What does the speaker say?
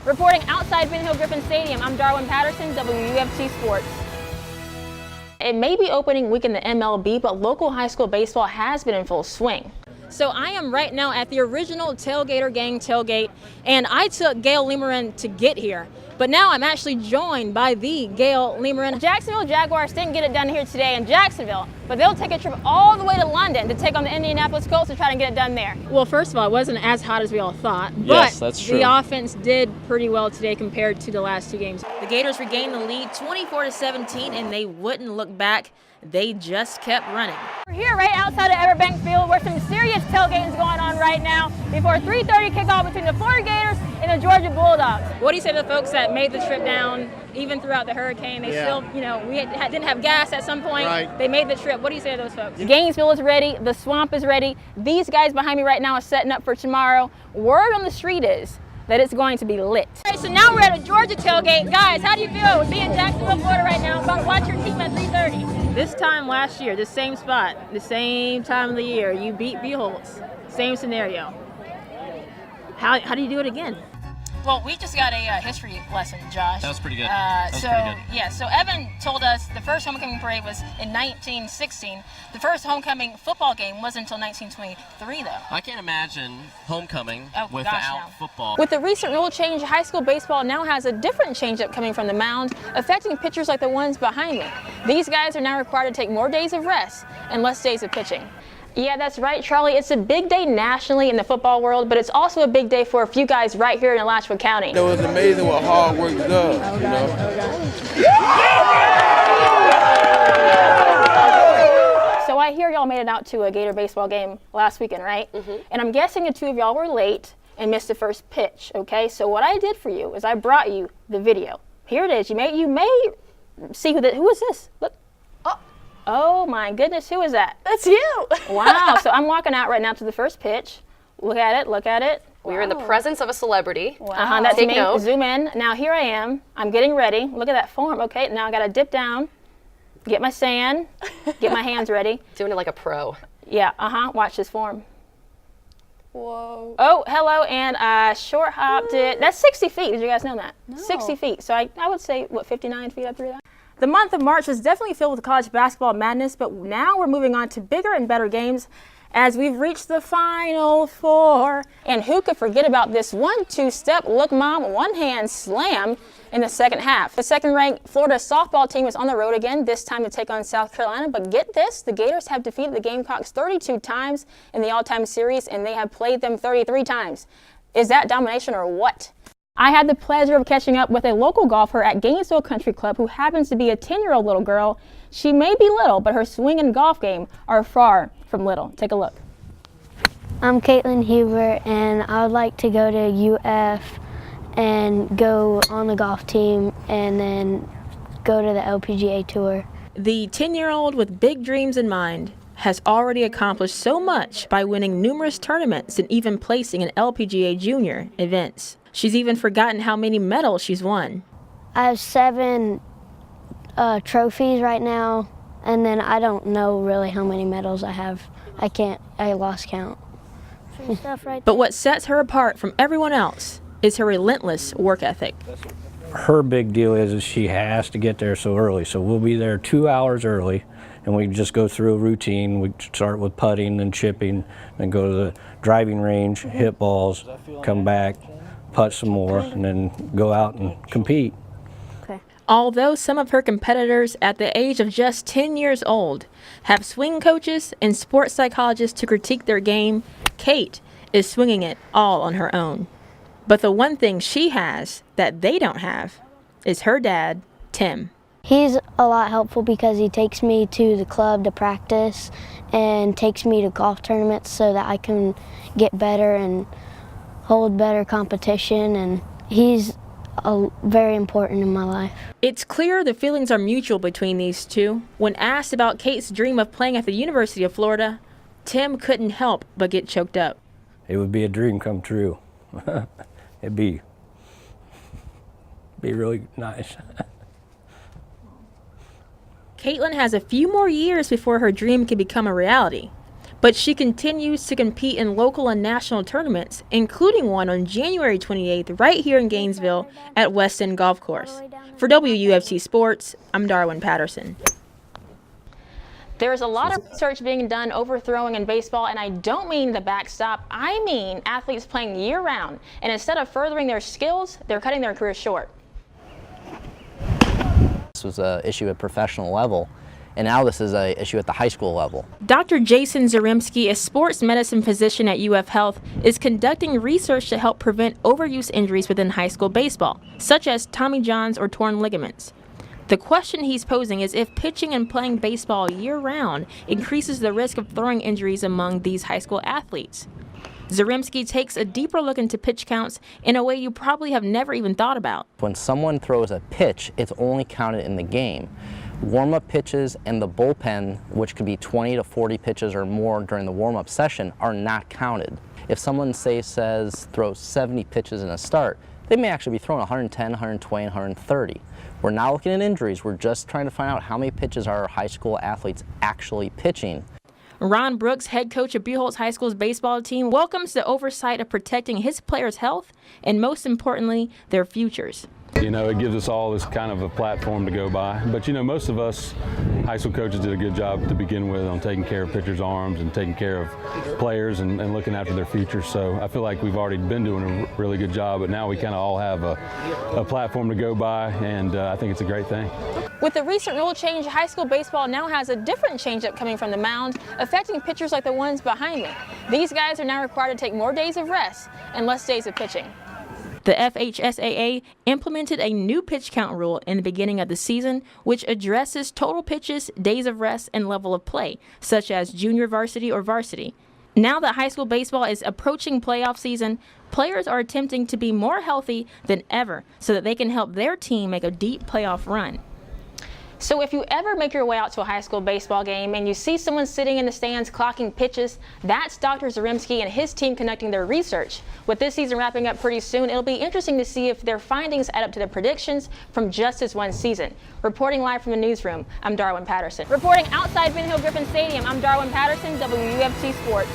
Reporting outside Ben Hill Griffin Stadium, I'm Darwin Patterson, WUFT Sports. It may be opening week in the MLB, but local high school baseball has been in full swing. So I am right now at the original Tailgater Gang tailgate, and I took Gail Lemerin to get here. But now I'm actually joined by the Gail Lemerin. Jacksonville Jaguars didn't get it done here today in Jacksonville, but they'll take a trip all the way to London to take on the Indianapolis Colts to try to get it done there. Well, first of all, it wasn't as hot as we all thought, yes, but that's true. The offense did pretty well today compared to the last two games. The Gators regained the lead 24-17, and they wouldn't look back. They just kept running. We're here right outside of Everbank Field where some serious tailgating is going on right now before 3:30 kickoff between the Florida Gators and the Georgia Bulldogs. What do you say to the folks that made the trip down even throughout the hurricane? They still, we didn't have gas at some point. Right. They made the trip. What do you say to those folks? Gainesville is ready. The Swamp is ready. These guys behind me right now are setting up for tomorrow. Word on the street is that it's going to be lit. All right, so now we're at a Georgia tailgate. Guys, how do you feel with being in Jacksonville, Florida right now? About to watch your team at 3:30. This time last year, the same spot, the same time of the year, you beat Beholtz. Same scenario. How do you do it again? Well, we just got a history lesson, Josh. That was pretty good. So Evan told us the first homecoming parade was in 1916. The first homecoming football game wasn't until 1923, though. I can't imagine homecoming no. without football. With the recent rule change, high school baseball now has a different changeup coming from the mound, affecting pitchers like the ones behind me. These guys are now required to take more days of rest and less days of pitching. Yeah, that's right, Charlie. It's a big day nationally in the football world, but it's also a big day for a few guys right here in Alachua County. It was amazing what hard work does, So I hear y'all made it out to a Gator baseball game last weekend, right? Mm-hmm. And I'm guessing the two of y'all were late and missed the first pitch, okay? So what I did for you is I brought you the video. Here it is. You may see who is this? Look. Oh my goodness, who is that? That's you. Wow, so I'm walking out right now to the first pitch. Look at it, look at it. We're in the presence of a celebrity. Wow. That's Take me. note. Zoom in. Now here I am. I'm getting ready. Look at that form. Okay, now I gotta dip down, get my sand, get my hands ready. Doing it like a pro. Yeah, watch this form. Whoa. Oh, hello, and I short hopped it. That's 60 feet, did you guys know that? No. 60 feet, so I would say, 59 feet up through that? The month of March was definitely filled with college basketball madness, but now we're moving on to bigger and better games as we've reached the Final Four. And who could forget about this 1-2-step look mom, one-hand slam in the second half. The second-ranked Florida softball team is on the road again, this time to take on South Carolina. But get this, the Gators have defeated the Gamecocks 32 times in the all-time series, and they have played them 33 times. Is that domination or what? I had the pleasure of catching up with a local golfer at Gainesville Country Club who happens to be a 10-year-old little girl. She may be little, but her swing and golf game are far from little. Take a look. I'm Caitlin Huber, and I would like to go to UF and go on the golf team and then go to the LPGA Tour. The 10-year-old with big dreams in mind has already accomplished so much by winning numerous tournaments and even placing in LPGA Junior events. She's even forgotten how many medals she's won. I have 7 trophies right now, and then I don't know really how many medals I have. I lost count. But what sets her apart from everyone else is her relentless work ethic. Her big deal is she has to get there so early, so we'll be there 2 hours early, and we just go through a routine. We start with putting and chipping, then go to the driving range, hit balls, come back, putt some more, and then go out and compete. Okay. Although some of her competitors at the age of just 10 years old have swing coaches and sports psychologists to critique their game, Kate is swinging it all on her own. But the one thing she has that they don't have is her dad, Tim. He's a lot helpful because he takes me to the club to practice and takes me to golf tournaments so that I can get better and hold better competition, and he's very important in my life. It's clear the feelings are mutual between these two. When asked about Kate's dream of playing at the University of Florida, Tim couldn't help but get choked up. It would be a dream come true. It'd be really nice. Caitlin has a few more years before her dream can become a reality. but she continues to compete in local and national tournaments, including one on January 28th right here in Gainesville at West End Golf Course. For WUFT Sports, I'm Darwin Patterson. There's a lot of research being done over throwing in baseball, and I don't mean the backstop. I mean athletes playing year-round, and instead of furthering their skills, they're cutting their career short. This was an issue at professional level, and now this is an issue at the high school level. Dr. Jason Zaremski, a sports medicine physician at UF Health, is conducting research to help prevent overuse injuries within high school baseball, such as Tommy Johns or torn ligaments. The question he's posing is if pitching and playing baseball year-round increases the risk of throwing injuries among these high school athletes. Zaremski takes a deeper look into pitch counts in a way you probably have never even thought about. When someone throws a pitch, it's only counted in the game. Warm-up pitches and the bullpen, which could be 20 to 40 pitches or more during the warm-up session, are not counted. If someone, says throws 70 pitches in a start, they may actually be throwing 110, 120, 130. We're not looking at injuries. We're just trying to find out how many pitches are our high school athletes actually pitching. Ron Brooks, head coach of Buchholz High School's baseball team, welcomes the oversight of protecting his players' health and, most importantly, their futures. You know, it gives us all this kind of a platform to go by. But, you know, most of us high school coaches did a good job to begin with on taking care of pitchers' arms and taking care of players and looking after their future. So I feel like we've already been doing a really good job, but now we kind of all have a platform to go by, and I think it's a great thing. With the recent rule change, high school baseball now has a different changeup coming from the mound, affecting pitchers like the ones behind me. These guys are now required to take more days of rest and less days of pitching. The FHSAA implemented a new pitch count rule in the beginning of the season, which addresses total pitches, days of rest, and level of play, such as junior varsity or varsity. Now that high school baseball is approaching playoff season, players are attempting to be more healthy than ever so that they can help their team make a deep playoff run. So if you ever make your way out to a high school baseball game and you see someone sitting in the stands clocking pitches, that's Dr. Zaremski and his team conducting their research. With this season wrapping up pretty soon, it'll be interesting to see if their findings add up to the predictions from just this one season. Reporting live from the newsroom, I'm Darwin Patterson. Reporting outside Ben Hill Griffin Stadium, I'm Darwin Patterson, WUFT Sports.